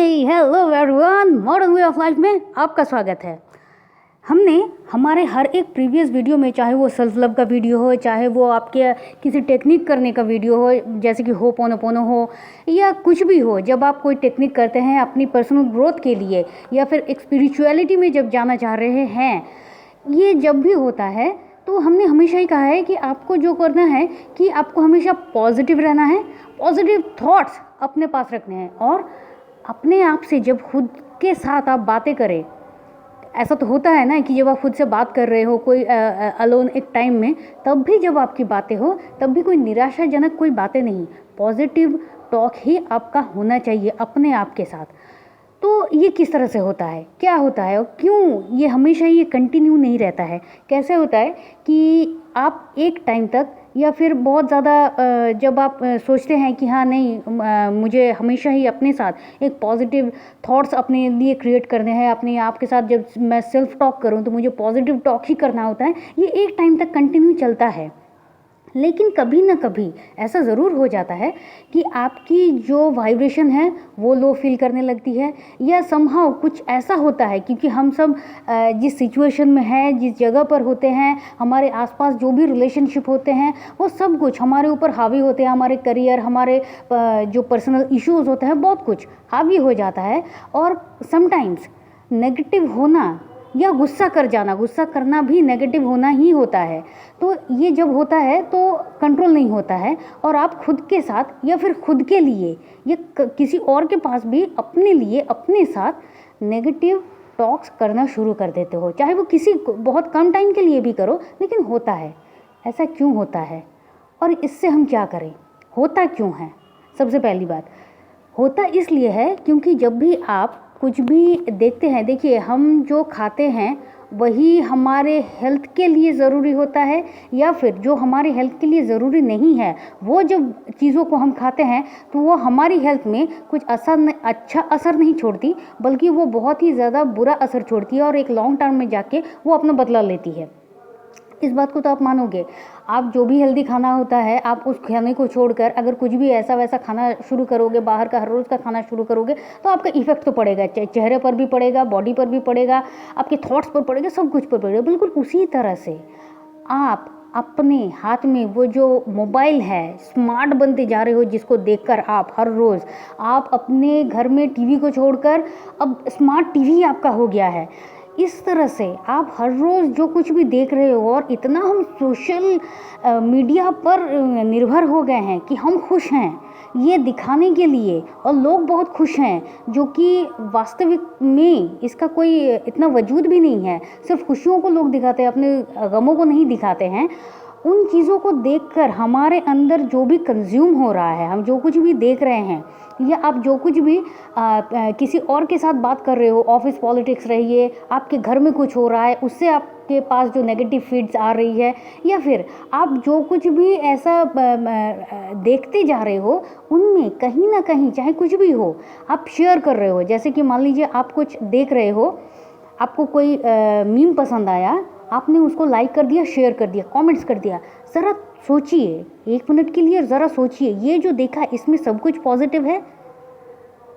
Hello everyone, modern way of life में आपका स्वागत है। हमने हमारे हर एक प्रीवियस वीडियो में, चाहे वो सेल्फ लव का वीडियो हो, चाहे वो आपके किसी टेक्निक करने का वीडियो हो, जैसे कि होपोनोपोनो हो या कुछ भी हो, जब आप कोई टेक्निक करते हैं अपनी पर्सनल ग्रोथ के लिए या फिर एक स्पिरिचुअलिटी में जब जाना चाह रहे हैं, ये जब भी होता है तो हमने हमेशा ही कहा है कि आपको जो करना है कि आपको हमेशा पॉजिटिव रहना है, पॉजिटिव थॉट्स अपने पास रखने हैं। और अपने आप से जब खुद के साथ आप बातें करें, ऐसा तो होता है ना कि जब आप खुद से बात कर रहे हो कोई अलोन एक टाइम में, तब भी जब आपकी बातें हो तब भी कोई निराशाजनक कोई बातें नहीं, पॉजिटिव टॉक ही आपका होना चाहिए अपने आप के साथ। तो ये किस तरह से होता है, क्या होता है और क्यों ये हमेशा ये कंटिन्यू नहीं रहता है? कैसे होता है कि आप एक टाइम तक या फिर बहुत ज़्यादा जब आप सोचते हैं कि हाँ नहीं, मुझे हमेशा ही अपने साथ एक पॉजिटिव थॉट्स अपने लिए क्रिएट करने हैं, अपने आप के साथ जब मैं सेल्फ टॉक करूँ तो मुझे पॉजिटिव टॉक ही करना होता है, ये एक टाइम तक कंटिन्यू चलता है। लेकिन कभी ना कभी ऐसा ज़रूर हो जाता है कि आपकी जो वाइब्रेशन है वो लो फील करने लगती है, या समहाउ कुछ ऐसा होता है, क्योंकि हम सब जिस सिचुएशन में हैं, जिस जगह पर होते हैं, हमारे आसपास जो भी रिलेशनशिप होते हैं वो सब कुछ हमारे ऊपर हावी होते हैं। हमारे करियर, हमारे जो पर्सनल इश्यूज़ होते हैं, बहुत कुछ हावी हो जाता है। और समटाइम्स नेगेटिव होना या गुस्सा कर जाना, गुस्सा करना भी नेगेटिव होना ही होता है। तो ये जब होता है तो कंट्रोल नहीं होता है, और आप खुद के साथ या फिर खुद के लिए या किसी और के पास भी अपने लिए अपने साथ नेगेटिव टॉक्स करना शुरू कर देते हो, चाहे वो किसी बहुत कम टाइम के लिए भी करो, लेकिन होता है। ऐसा क्यों होता है और इससे हम क्या करें? होता क्यों है? सबसे पहली बात, होता इसलिए है क्योंकि जब भी आप कुछ भी देखते हैं, देखिए हम जो खाते हैं वही हमारे हेल्थ के लिए ज़रूरी होता है, या फिर जो हमारे हेल्थ के लिए ज़रूरी नहीं है वो जब चीज़ों को हम खाते हैं तो वो हमारी हेल्थ में कुछ अच्छा असर नहीं छोड़ती, बल्कि वो बहुत ही ज़्यादा बुरा असर छोड़ती है और एक लॉन्ग टर्म में जाके वो अपना बदला लेती है। इस बात को तो आप मानोगे। आप जो भी हेल्दी खाना होता है, आप उस खाने को छोड़कर अगर कुछ भी ऐसा वैसा खाना शुरू करोगे, बाहर का हर रोज़ का खाना शुरू करोगे, तो आपका इफेक्ट तो पड़ेगा, चेहरे पर भी पड़ेगा, बॉडी पर भी पड़ेगा, आपके थॉट्स पर पड़ेगा, सब कुछ पर पड़ेगा। बिल्कुल उसी तरह से आप अपने हाथ में वो जो मोबाइल है, स्मार्ट बनते जा रहे हो, जिसको देखकर आप हर रोज़ आप अपने घर में टीवी को छोड़कर अब स्मार्ट टीवी आपका हो गया है। इस तरह से आप हर रोज़ जो कुछ भी देख रहे हो, और इतना हम सोशल मीडिया पर निर्भर हो गए हैं कि हम खुश हैं ये दिखाने के लिए, और लोग बहुत खुश हैं, जो कि वास्तविक में इसका कोई इतना वजूद भी नहीं है। सिर्फ खुशियों को लोग दिखाते हैं, अपने गमों को नहीं दिखाते हैं। उन चीज़ों को देखकर हमारे अंदर जो भी कंज्यूम हो रहा है, हम जो कुछ भी देख रहे हैं, या आप जो कुछ भी किसी और के साथ बात कर रहे हो, ऑफिस पॉलिटिक्स रहिए, आपके घर में कुछ हो रहा है उससे आपके पास जो नेगेटिव फीड्स आ रही है, या फिर आप जो कुछ भी ऐसा देखते जा रहे हो, उनमें कहीं ना कहीं चाहे कुछ भी हो आप शेयर कर रहे हो। जैसे कि मान लीजिए आप कुछ देख रहे हो, आपको कोई मीम पसंद आया, आपने उसको लाइक कर दिया, शेयर कर दिया, कमेंट्स कर दिया। ज़रा सोचिए, एक मिनट के लिए ज़रा सोचिए, ये जो देखा इसमें सब कुछ पॉजिटिव है,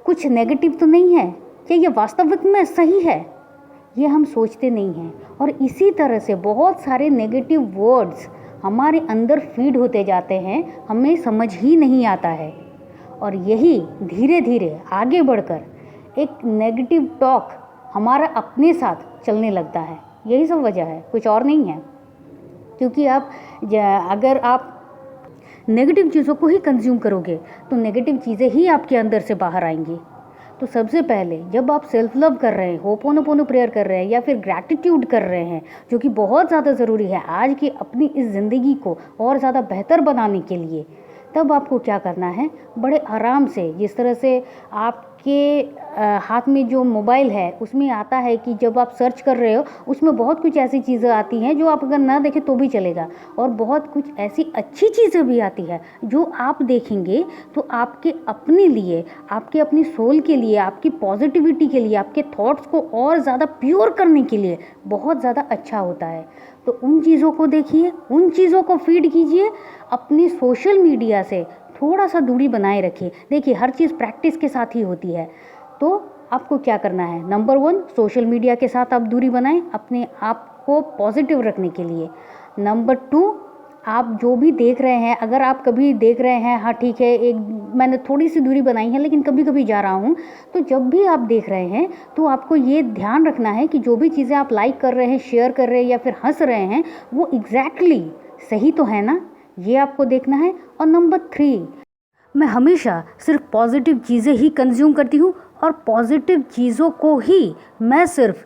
कुछ नेगेटिव तो नहीं है? क्या ये वास्तविक में सही है? ये हम सोचते नहीं हैं, और इसी तरह से बहुत सारे नेगेटिव वर्ड्स हमारे अंदर फीड होते जाते हैं, हमें समझ ही नहीं आता है। और यही धीरे धीरे आगे बढ़कर एक नेगेटिव टॉक हमारा अपने साथ चलने लगता है। यही सब वजह है, कुछ और नहीं है। क्योंकि अगर आप नेगेटिव चीज़ों को ही कंज्यूम करोगे तो नेगेटिव चीज़ें ही आपके अंदर से बाहर आएंगी। तो सबसे पहले जब आप सेल्फ लव कर रहे हैं, होपोनोपोनो प्रेयर कर रहे हैं, या फिर ग्रैटिट्यूड कर रहे हैं, जो कि बहुत ज़्यादा ज़रूरी है आज की अपनी इस ज़िंदगी को और ज़्यादा बेहतर बनाने के लिए, तब आपको क्या करना है, बड़े आराम से, जिस तरह से आपके हाथ में जो मोबाइल है उसमें आता है कि जब आप सर्च कर रहे हो उसमें बहुत कुछ ऐसी चीज़ें आती हैं जो आप अगर ना देखें तो भी चलेगा, और बहुत कुछ ऐसी अच्छी चीज़ें भी आती है जो आप देखेंगे तो आपके अपने लिए, आपके अपनी सोल के लिए, आपकी पॉजिटिविटी के लिए, आपके थॉट्स को और ज़्यादा प्योर करने के लिए बहुत ज़्यादा अच्छा होता है। तो उन चीज़ों को देखिए, उन चीज़ों को फीड कीजिए, अपनी सोशल मीडिया से थोड़ा सा दूरी बनाए रखिए। देखिए हर चीज़ प्रैक्टिस के साथ ही होती है, तो आपको क्या करना है, नंबर 1 सोशल मीडिया के साथ आप दूरी बनाएं अपने आप को पॉजिटिव रखने के लिए। नंबर 2, आप जो भी देख रहे हैं, अगर आप कभी देख रहे हैं हाँ ठीक है एक मैंने थोड़ी सी दूरी बनाई है लेकिन कभी कभी जा रहा हूँ, तो जब भी आप देख रहे हैं तो आपको ये ध्यान रखना है कि जो भी चीज़ें आप लाइक कर रहे हैं, शेयर कर रहे हैं या फिर हंस रहे हैं वो एग्जैक्टली सही तो है ना, ये आपको देखना है। और नंबर 3, मैं हमेशा सिर्फ पॉजिटिव चीज़ें ही कंज्यूम करती हूँ और पॉजिटिव चीज़ों को ही मैं सिर्फ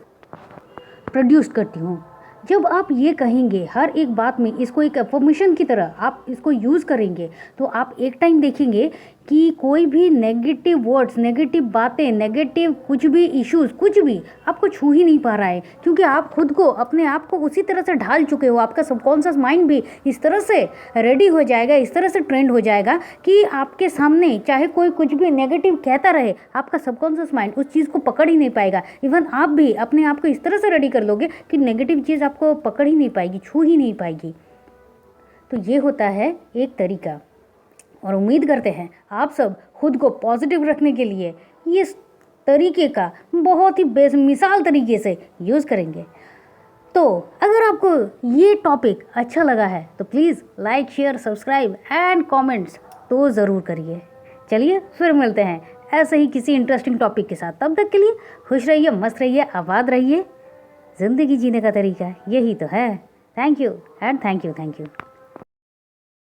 प्रोड्यूस करती हूँ। जब आप ये कहेंगे हर एक बात में, इसको एक अफर्मेशन की तरह आप इसको यूज़ करेंगे, तो आप एक टाइम देखेंगे कि कोई भी नेगेटिव वर्ड्स, नेगेटिव बातें, नेगेटिव कुछ भी इश्यूज़, कुछ भी आपको छू ही नहीं पा रहा है, क्योंकि आप खुद को, अपने आप को उसी तरह से ढाल चुके हो। आपका सबकॉन्शियस माइंड भी इस तरह से रेडी हो जाएगा, इस तरह से ट्रेंड हो जाएगा कि आपके सामने चाहे कोई कुछ भी नेगेटिव कहता रहे, आपका सबकॉन्शियस माइंड उस चीज़ को पकड़ ही नहीं पाएगा। इवन आप भी अपने आप को इस तरह से रेडी कर लोगे कि नेगेटिव चीज़ आपको पकड़ ही नहीं पाएगी, छू ही नहीं पाएगी। तो ये होता है एक तरीका, और उम्मीद करते हैं आप सब खुद को पॉजिटिव रखने के लिए इस तरीके का बहुत ही बेमिसाल तरीके से यूज़ करेंगे। तो अगर आपको ये टॉपिक अच्छा लगा है तो please like, share, subscribe and comments तो ज़रूर करिए। चलिए फिर मिलते हैं ऐसे ही किसी इंटरेस्टिंग टॉपिक के साथ। तब तक के लिए खुश रहिए, मस्त रहिए, आबाद रहिए। ज़िंदगी जीने का तरीका यही तो है। Thank you and thank you.